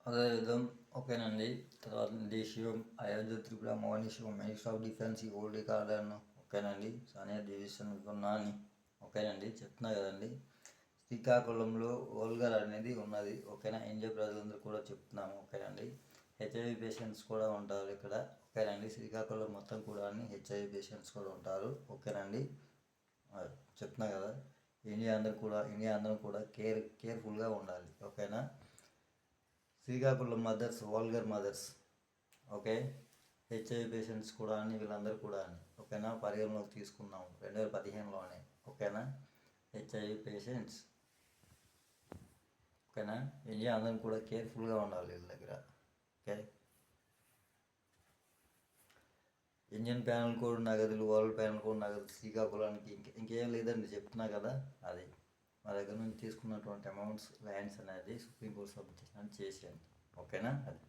అదేవిధం ఓకేనండి. తర్వాత శివం అయోధ్య త్రిపుర మోహని శివం minister of defence ఈ ఓల్డ్ రికార్డర్ను ఓకేనండి. సనియర్ డివిజన్ నాని ఓకేనండి. చెప్తున్నా కదండి. శ్రీకాకుళంలో ఓల్గర్ అనేది ఉన్నది ఓకేనా. ఇండియా ప్రజలందరూ కూడా చెప్తున్నాము ఓకేనండి. హెచ్ఐవి పేషెంట్స్ కూడా ఉంటారు ఇక్కడ ఓకేనండి. శ్రీకాకుళం మొత్తం కూడా హెచ్ఐవి పేషెంట్స్ కూడా ఉంటారు ఓకేనండి. చెప్తున్నా కదా. ఇండియా అందరూ కూడా కేర్ఫుల్గా ఉండాలి ఓకేనా. శ్రీకాకుళం మదర్స్ వల్గర్ మదర్స్ ఓకే. హెచ్ఐవి పేషెంట్స్ కూడా వీళ్ళందరూ కూడా ఓకేనా పరిగణలోకి తీసుకున్నాం 2015లోనే ఓకేనా. హెచ్ఐవి పేషెంట్స్ ఓకేనా. ఇండియా అందరం కూడా కేర్ఫుల్గా ఉండాలి వీళ్ళ దగ్గర ఓకే. ఇండియన్ ప్యానల్ కోడ్ నగదులు వరల్డ్ ప్యానల్ కోడ్ నగదులు శ్రీకాకుళానికి ఇంకేం లేదండి చెప్తున్నా కదా. అది మా దగ్గర నుంచి తీసుకున్నటువంటి అమౌంట్స్ ల్యాండ్స్ అనేది సుప్రీంకోర్టు సబ్మిషన్ చేసేయండి ఓకేనా. అది